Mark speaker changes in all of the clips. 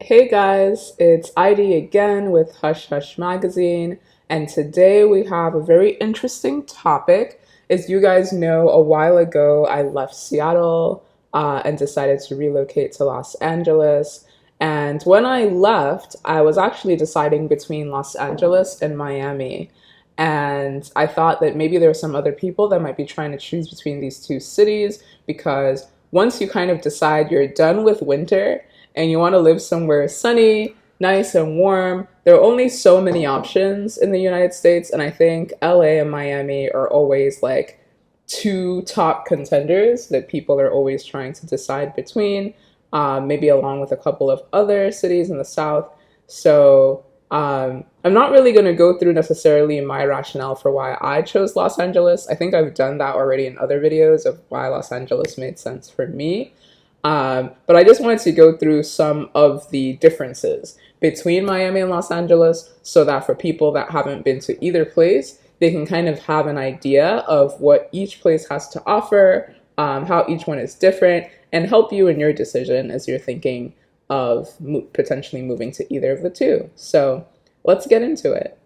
Speaker 1: Hey guys, it's ID again with Hush Hush Magazine, and today we have a very interesting topic. As you guys know, a while ago I left Seattle and decided to relocate to Los Angeles. And when I left, I was actually deciding between Los Angeles and Miami. And I thought that maybe there were some other people that might be trying to choose between these two cities because once you kind of decide you're done with winter and you want to live somewhere sunny, nice, and warm, there are only so many options in the United States. And I think LA and Miami are always like two top contenders that people are always trying to decide between, maybe along with a couple of other cities in the South. So I'm not really going to go through necessarily my rationale for why I chose Los Angeles. I think I've done that already in other videos of why Los Angeles made sense for me. But I just wanted to go through some of the differences between Miami and Los Angeles so that for people that haven't been to either place, they can kind of have an idea of what each place has to offer, how each one is different, and help you in your decision as you're thinking of potentially moving to either of the two. So let's get into it.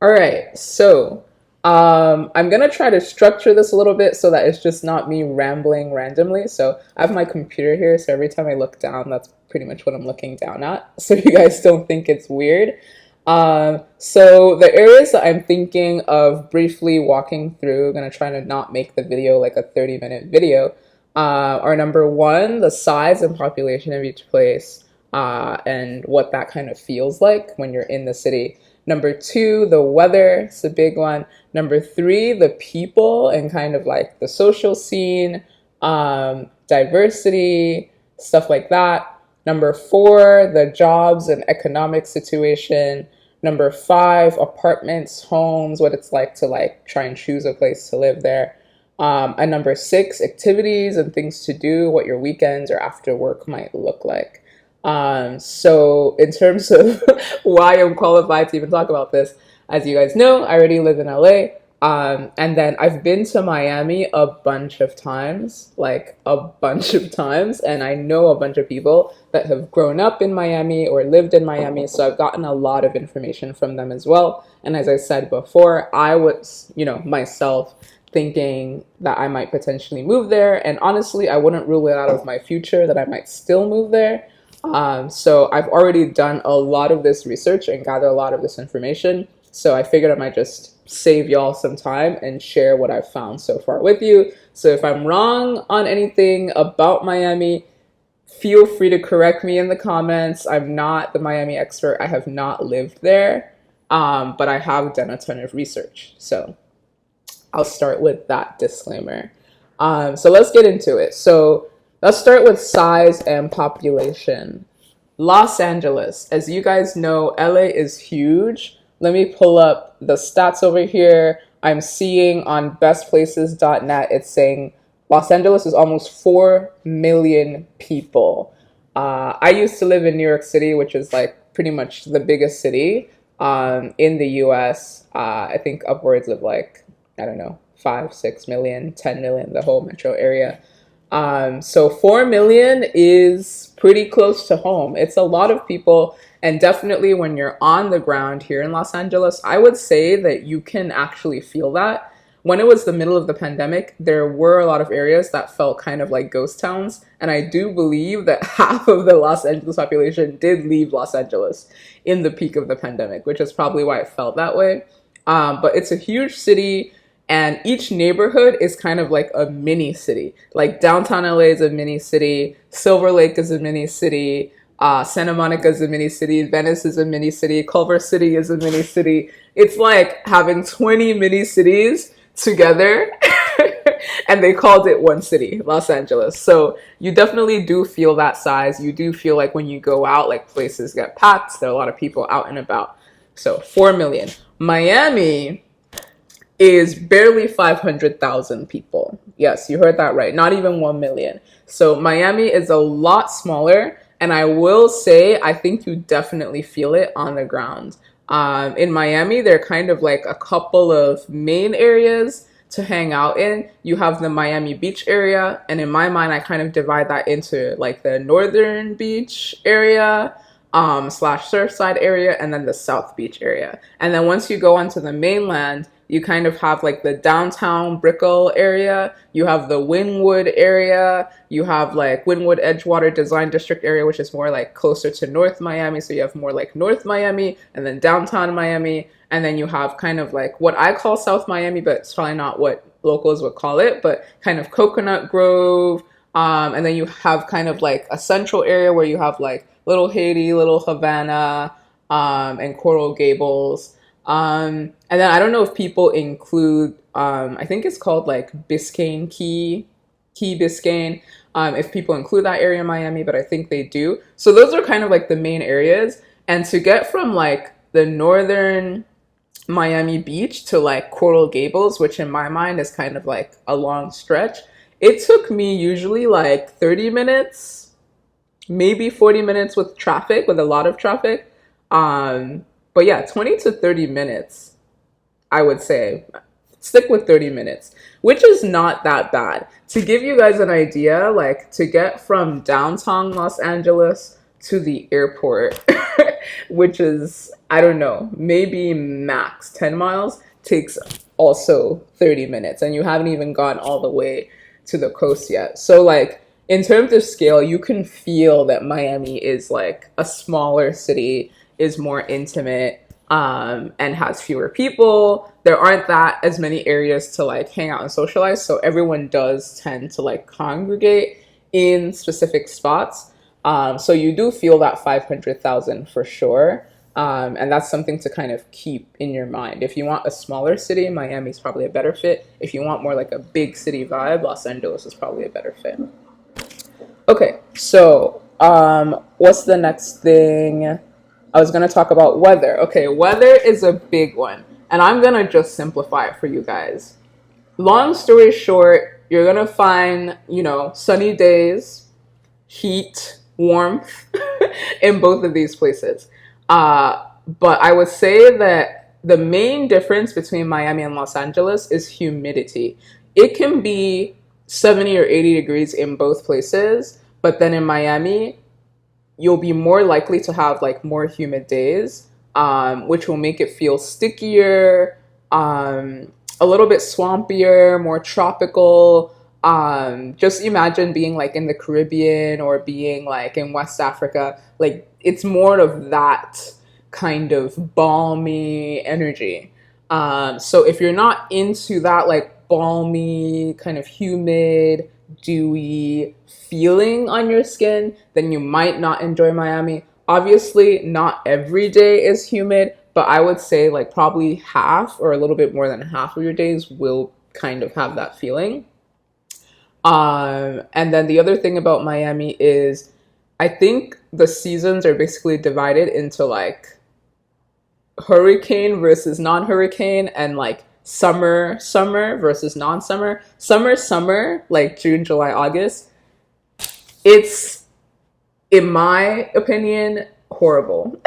Speaker 1: All right, so I'm gonna try to structure this a little bit so that it's just not me rambling randomly. So I have my computer here, so every time I look down, that's pretty much what I'm looking down at. So you guys don't think it's weird. So the areas that I'm thinking of briefly walking through, I'm gonna try to not make the video like a 30-minute video, are number one, the size and population of each place, and what that kind of feels like when you're in the city. Number two, the weather, it's a big one. Number three, the people and kind of like the social scene, diversity, stuff like that. Number four, the jobs and economic situation. Number five, apartments, homes, what it's like to like try and choose a place to live there. And number six, activities and things to do, what your weekends or after work might look like. So in terms of why I'm qualified to even talk about this, as you guys know, I already live in LA. And then I've been to Miami a bunch of times, like a bunch of times. And I know a bunch of people that have grown up in Miami or lived in Miami. So I've gotten a lot of information from them as well. And as I said before, I was, myself thinking that I might potentially move there. And honestly, I wouldn't rule it out of my future that I might still move there. So I've already done a lot of this research and gathered a lot of this information. So I figured I might just save y'all some time and share what I've found so far with you. So if I'm wrong on anything about Miami, feel free to correct me in the comments. I'm not the Miami expert. I have not lived there, but I have done a ton of research. So I'll start with that disclaimer. So let's get into it. So let's start with size and population. Los Angeles, as you guys know, LA is huge. Let me pull up the stats over here. I'm seeing on bestplaces.net, it's saying Los Angeles is almost 4 million people. I used to live in New York City, which is like pretty much the biggest city in the US. I think upwards of like, I don't know, 5, 6 million, 10 million, the whole metro area. So 4 million is pretty close to home. It's a lot of people. And definitely when you're on the ground here in Los Angeles, I would say that you can actually feel that. When it was the middle of the pandemic, there were a lot of areas that felt kind of like ghost towns. And I do believe that half of the Los Angeles population did leave Los Angeles in the peak of the pandemic, which is probably why it felt that way. But it's a huge city. And each neighborhood is kind of like a mini city. Like downtown LA is a mini city, Silver Lake is a mini city, Santa Monica is a mini city, Venice is a mini city, Culver City is a mini city. It's like having 20 mini cities together and they called it one city, Los Angeles. So you definitely do feel that size. You do feel like when you go out, like places get packed, there are a lot of people out and about. So 4 million. Miami is barely 500,000 people. Yes, you heard that right. Not even 1 million. So Miami is a lot smaller. And I will say, I think you definitely feel it on the ground. In Miami, there are kind of like a couple of main areas to hang out in. You have the Miami Beach area, and in my mind, I kind of divide that into like the northern beach area, slash Surfside area, and then the South Beach area. And then once you go onto the mainland, you kind of have like the downtown Brickell area, you have the Wynwood area, you have like Wynwood Edgewater Design District area, which is more like closer to North Miami. So you have more like North Miami and then downtown Miami. And then you have kind of like what I call South Miami, but it's probably not what locals would call it, but kind of Coconut Grove. And then you have kind of like a central area where you have like Little Haiti, Little Havana, and Coral Gables. And then I don't know if people include, I think it's called like Biscayne Key, Key Biscayne, if people include that area in Miami, but I think they do. So those are kind of like the main areas. And to get from like the northern Miami Beach to like Coral Gables, which in my mind is kind of like a long stretch, it took me usually like 30 minutes, maybe 40 minutes with traffic, with a lot of traffic. But yeah, 20 to 30 minutes, I would say. Stick with 30 minutes, which is not that bad. To give you guys an idea, like to get from downtown Los Angeles to the airport, which is, I don't know, maybe max 10 miles, takes also 30 minutes. And you haven't even gone all the way to the coast yet. So like in terms of scale, you can feel that Miami is like a smaller city, is more intimate, and has fewer people. There aren't that as many areas to like hang out and socialize. So everyone does tend to like congregate in specific spots. So you do feel that 500,000 for sure. And that's something to kind of keep in your mind. If you want a smaller city, Miami's probably a better fit. If you want more like a big city vibe, Los Angeles is probably a better fit. Okay, so what's the next thing? I was going to talk about weather. Okay, weather is a big one. And I'm going to just simplify it for you guys. Long story short, you're going to find, sunny days, heat, warmth in both of these places. But I would say that the main difference between Miami and Los Angeles is humidity. It can be 70 or 80 degrees in both places, but then in Miami, you'll be more likely to have like more humid days, which will make it feel stickier, a little bit swampier, more tropical. Just imagine being like in the Caribbean or being like in West Africa. Like it's more of that kind of balmy energy. So if you're not into that like balmy, kind of humid, dewy feeling on your skin, then you might not enjoy Miami. Obviously, not every day is humid, but I would say like probably half or a little bit more than half of your days will kind of have that feeling. And then the other thing about Miami is I think the seasons are basically divided into like hurricane versus non-hurricane and like summer versus non-summer. Summer, like June, July, August, it's, in my opinion, horrible.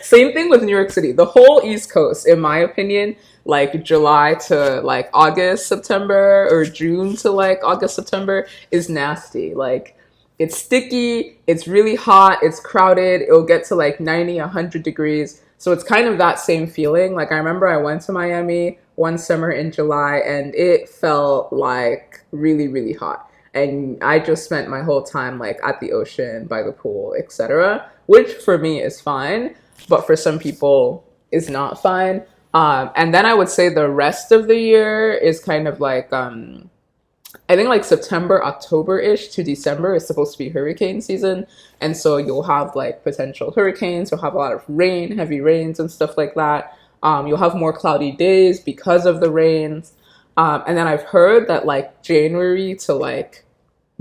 Speaker 1: Same thing with New York City. The whole East Coast, in my opinion, like July to like August, September, or June to like August, September, is nasty. Like it's sticky, it's really hot, it's crowded, it'll get to like 90, 100 degrees. So it's kind of that same feeling. Like I remember I went to Miami one summer in July and it felt like really, really hot. And I just spent my whole time like at the ocean, by the pool, etc., which for me is fine, but for some people is not fine. And then I would say the rest of the year is kind of like, I think like September, October-ish to December is supposed to be hurricane season. And so you'll have like potential hurricanes, you'll have a lot of rain, heavy rains and stuff like that. You'll have more cloudy days because of the rains. And then I've heard that like January to like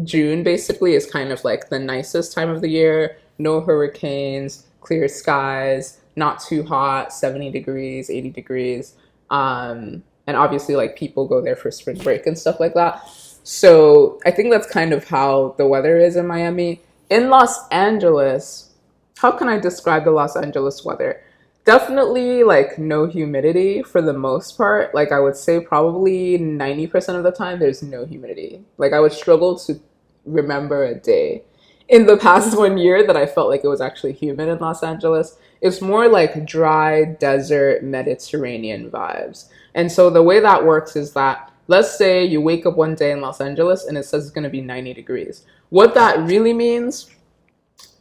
Speaker 1: June basically is kind of like the nicest time of the year. No hurricanes, clear skies, not too hot, 70 degrees, 80 degrees. And obviously like people go there for spring break and stuff like that. So I think that's kind of how the weather is in Miami. In Los Angeles, how can I describe the Los Angeles weather? Definitely like no humidity for the most part. Like I would say probably 90% of the time there's no humidity. Like I would struggle to remember a day in the past 1 year that I felt like it was actually humid in Los Angeles. It's more like dry desert Mediterranean vibes. And so the way that works is that let's say you wake up one day in Los Angeles and it says it's going to be 90 degrees. What that really means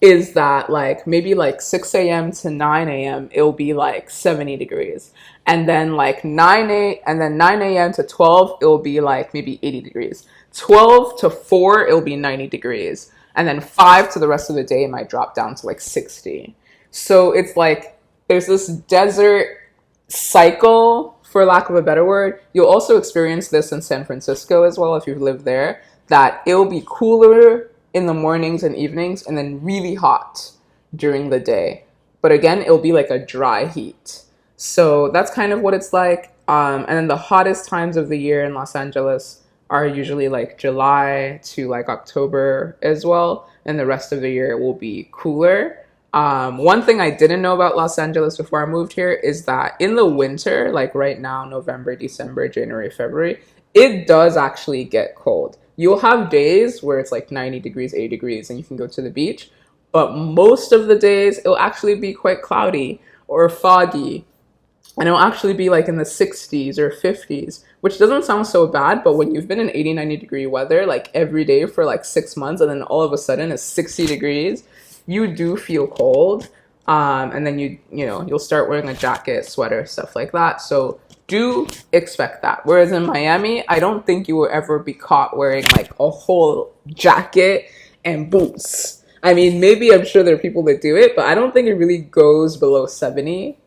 Speaker 1: is that like maybe like 6 a.m. to 9 a.m. it'll be like 70 degrees. And then like 9 a.m. to 12 it'll be like maybe 80 degrees. 12 to 4 it'll be 90 degrees. And then 5 to the rest of the day it might drop down to like 60. So it's like there's this desert cycle, for lack of a better word. You'll also experience this in San Francisco as well if you've lived there, that it'll be cooler in the mornings and evenings and then really hot during the day. But again, it'll be like a dry heat. So that's kind of what it's like. And then the hottest times of the year in Los Angeles are usually like July to like October as well. And the rest of the year will be cooler. One thing I didn't know about Los Angeles before I moved here is that in the winter, like right now, November, December, January, February, it does actually get cold. You'll have days where it's like 90 degrees, 80 degrees, and you can go to the beach. But most of the days, it'll actually be quite cloudy or foggy. And it'll actually be like in the 60s or 50s, which doesn't sound so bad. But when you've been in 80, 90 degree weather, like every day for like 6 months, and then all of a sudden it's 60 degrees, you do feel cold. And then you'll start wearing a jacket, sweater, stuff like that. So do expect that. Whereas in Miami, I don't think you will ever be caught wearing like a whole jacket and boots. I mean, maybe I'm sure there are people that do it, but I don't think it really goes below 70.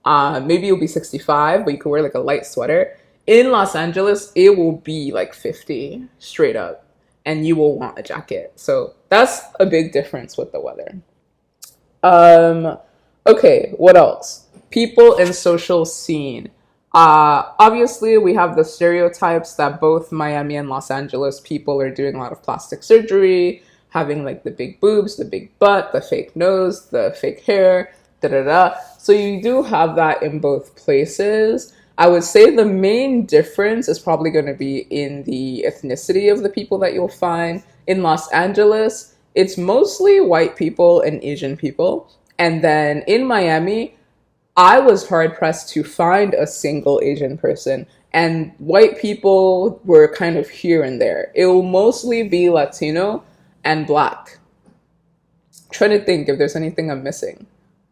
Speaker 1: Maybe it'll be 65, but you can wear like a light sweater. In Los Angeles, it will be like 50 straight up, and you will want a jacket. So that's a big difference with the weather. Okay, what else? People and social scene. Obviously, we have the stereotypes that both Miami and Los Angeles people are doing a lot of plastic surgery, having like the big boobs, the big butt, the fake nose, the fake hair, da da da. So you do have that in both places. I would say the main difference is probably going to be in the ethnicity of the people that you'll find. In Los Angeles, it's mostly white people and Asian people. And then in Miami, I was hard pressed to find a single Asian person. And white people were kind of here and there. It will mostly be Latino and Black. Trying to think if there's anything I'm missing.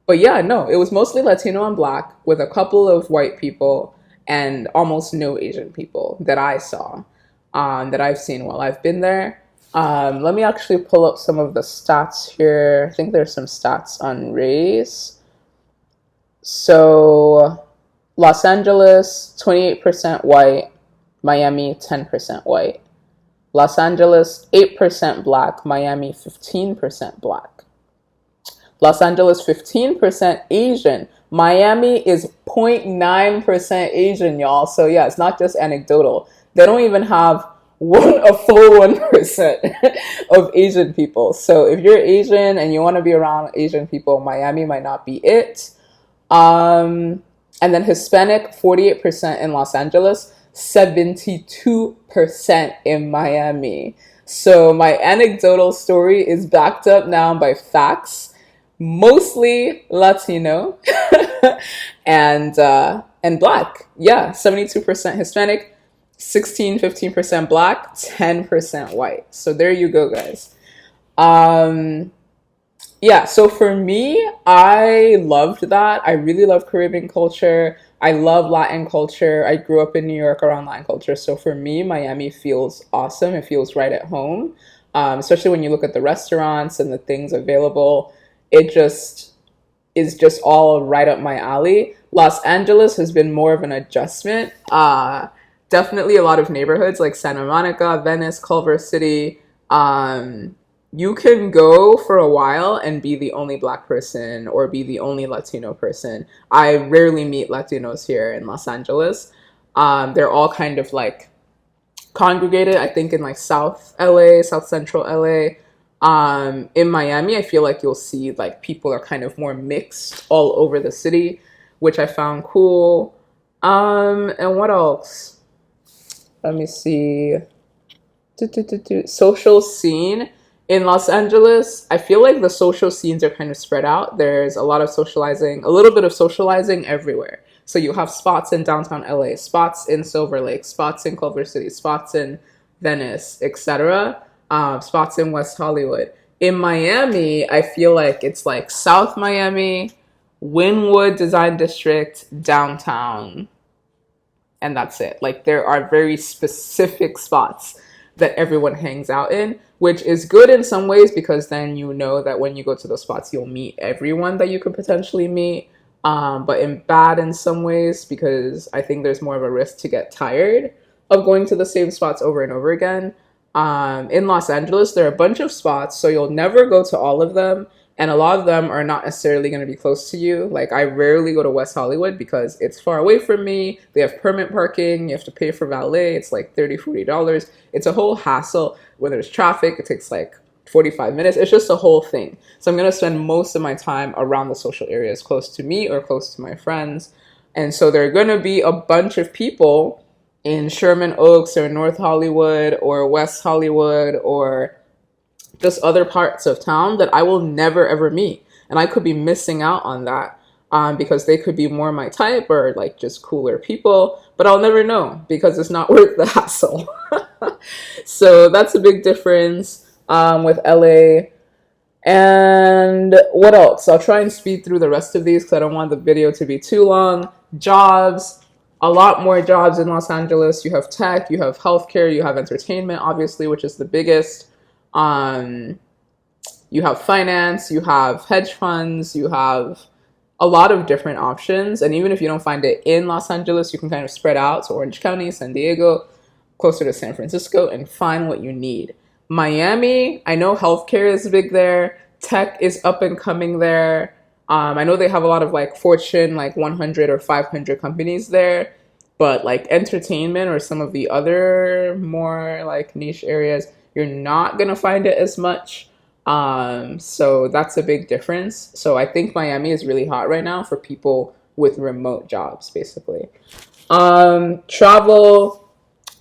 Speaker 1: But yeah, no, it was mostly Latino and Black with a couple of white people and almost no Asian people that I saw, that I've seen while I've been there. Let me actually pull up some of the stats here. I think there's some stats on race. So Los Angeles, 28% white. Miami, 10% white. Los Angeles, 8% Black. Miami, 15% Black. Los Angeles, 15% Asian. Miami is 0.9% Asian, y'all. So yeah, it's not just anecdotal. They don't even have a full 1% of Asian people. So if you're Asian and you want to be around Asian people, Miami might not be it. And then Hispanic, 48% in Los Angeles, 72% in Miami. So my anecdotal story is backed up now by facts. Mostly Latino and Black. Yeah, 72% Hispanic, 15% Black, 10% white. So there you go, guys. Yeah, so for me, I loved that. I really love Caribbean culture. I love Latin culture. I grew up in New York around Latin culture. So for me, Miami feels awesome. It feels right at home, especially when you look at the restaurants and the things available. It just is just all right up my alley. Los Angeles has been more of an adjustment. Definitely a lot of neighborhoods like Santa Monica, Venice, Culver City. You can go for a while and be the only Black person or be the only Latino person. I rarely meet Latinos here in Los Angeles. They're all kind of like congregated, I think, in like South LA, South Central LA. In Miami, I feel like you'll see like people are kind of more mixed all over the city, which I found cool. And what else? Let me see. Social scene in Los Angeles. I feel like the social scenes are kind of spread out. There's a lot of socializing, a little bit of socializing everywhere. So you have spots in downtown LA, spots in Silver Lake, spots in Culver City, spots in Venice, etc. Spots in West Hollywood. In Miami, I feel like it's like South Miami, Wynwood Design District, downtown, and that's it. Like there are very specific spots that everyone hangs out in, which is good in some ways because then you know that when you go to those spots, you'll meet everyone that you could potentially meet. But in bad in some ways because I think there's more of a risk to get tired of going to the same spots over and over again. In Los Angeles, there are a bunch of spots, so you'll never go to all of them. And a lot of them are not necessarily going to be close to you. Like, I rarely go to West Hollywood because it's far away from me. They have permit parking. You have to pay for valet. It's like $30, $40. It's a whole hassle. When there's traffic, it takes like 45 minutes. It's just a whole thing. So I'm going to spend most of my time around the social areas close to me or close to my friends. And so there are going to be a bunch of people in Sherman Oaks or North Hollywood or West Hollywood or just other parts of town that I will never ever meet. And I could be missing out on that because they could be more my type or like just cooler people, but I'll never know because it's not worth the hassle. So that's a big difference with LA. And what else? I'll try and speed through the rest of these because I don't want the video to be too long. Jobs, a lot more jobs in Los Angeles. You have tech, you have healthcare, you have entertainment, obviously, which is the biggest. Um, you have finance, you have hedge funds, you have a lot of different options. And even if you don't find it in Los Angeles, you can kind of spread out to Orange County, San Diego, closer to San Francisco, and find what you need. Miami, I know healthcare is big there. Tech is up and coming there. I know they have a lot of like Fortune, like 100 or 500 companies there, but like entertainment or some of the other more like niche areas, you're not going to find it as much. So that's a big difference. So I think Miami is really hot right now for people with remote jobs, basically. Travel,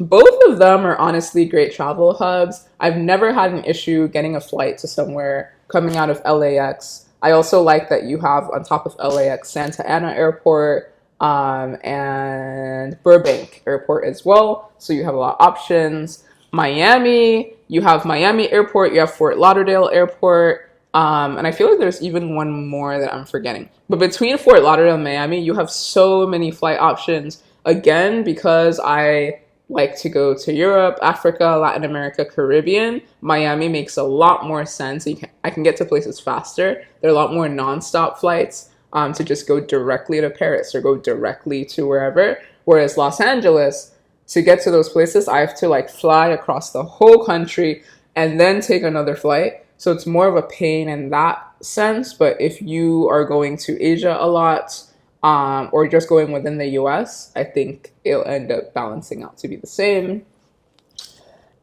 Speaker 1: both of them are honestly great travel hubs. I've never had an issue getting a flight to somewhere coming out of LAX. I also like that you have on top of LAX Santa Ana Airport and Burbank Airport as well. So you have a lot of options. Miami, you have Miami Airport, you have Fort Lauderdale Airport, and I feel like there's even one more that I'm forgetting. But between Fort Lauderdale and Miami, you have so many flight options. Again, because I like to go to Europe, Africa, Latin America, Caribbean, Miami makes a lot more sense. I can get to places faster. There are a lot more nonstop flights to just go directly to Paris or go directly to wherever. Whereas Los Angeles, to get to those places, I have to like fly across the whole country and then take another flight. So it's more of a pain in that sense. But if you are going to Asia a lot, or just going within the US, I think it'll end up balancing out to be the same.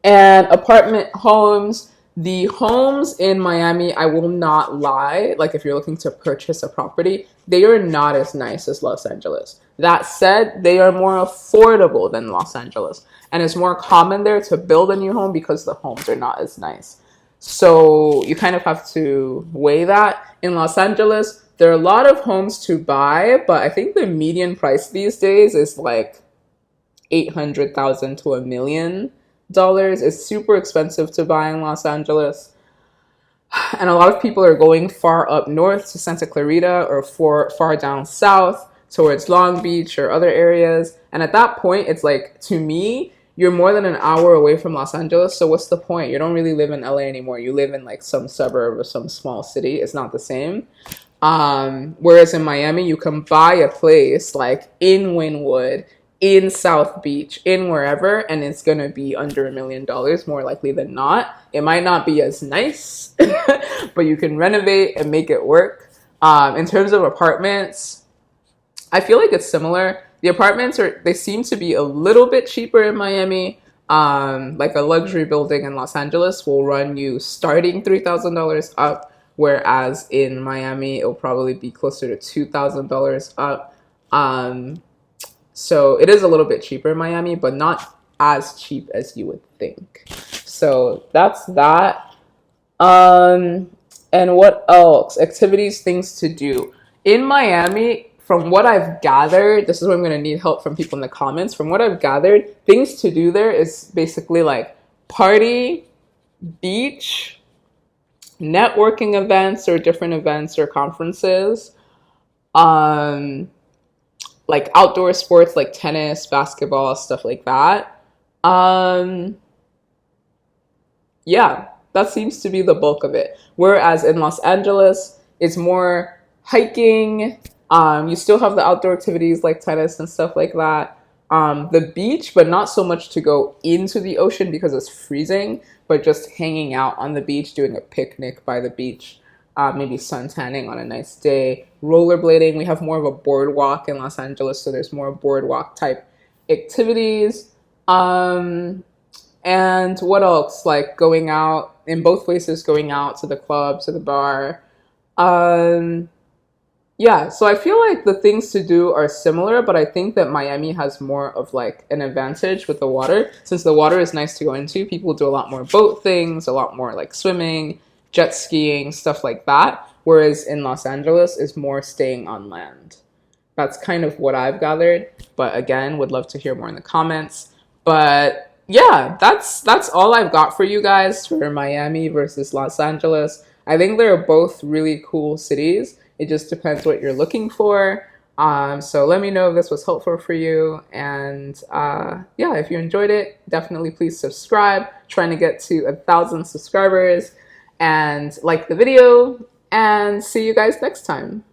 Speaker 1: And apartment homes, the homes in Miami, I will not lie, like if you're looking to purchase a property, they are not as nice as Los Angeles. That said, they are more affordable than Los Angeles. And it's more common there to build a new home because the homes are not as nice. So you kind of have to weigh that. In Los Angeles, there are a lot of homes to buy, but I think the median price these days is like 800,000 to $1 million. It's super expensive to buy in Los Angeles. And a lot of people are going far up north to Santa Clarita or far down south towards Long Beach or other areas. And at that point, it's like, to me, you're more than an hour away from Los Angeles. So what's the point? You don't really live in LA anymore. You live in like some suburb or some small city. It's not the same. Whereas in Miami, you can buy a place like in Wynwood, in South Beach, in wherever, and it's going to be under $1 million, more likely than not. It might not be as nice, but you can renovate and make it work. In terms of apartments, I feel like it's similar. The apartments they seem to be a little bit cheaper in Miami, Like a luxury building in Los Angeles will run you starting $3,000 up, whereas in Miami it'll probably be closer to $2,000 up. Um, so it is a little bit cheaper in Miami, but not as cheap as you would think. So that's that. Um, and what else? Activities, things to do. In Miami, from what I've gathered, this is where I'm going to need help from people in the comments. From what I've gathered, things to do there is basically like party, beach, networking events or different events or conferences, um, like outdoor sports like tennis, basketball, stuff like that. Um, yeah, that seems to be the bulk of it. Whereas in Los Angeles, it's more hiking. You still have the outdoor activities like tennis and stuff like that. The beach, but not so much to go into the ocean because it's freezing, but just hanging out on the beach, doing a picnic by the beach, maybe sun tanning on a nice day. Rollerblading, we have more of a boardwalk in Los Angeles, so there's more boardwalk type activities. Um, and what else? Like going out in both places, going out to the club, to the bar. Um, yeah, so I feel like the things to do are similar, but I think that Miami has more of like an advantage with the water. Since the water is nice to go into, people do a lot more boat things, a lot more like swimming, jet skiing, stuff like that. Whereas in Los Angeles is more staying on land. That's kind of what I've gathered, but again, would love to hear more in the comments. But yeah, that's all I've got for you guys for Miami versus Los Angeles. I think they're both really cool cities. It just depends what you're looking for. So let me know if this was helpful for you. And yeah, if you enjoyed it, definitely please subscribe. Trying to get to 1,000 subscribers and like the video. And see you guys next time.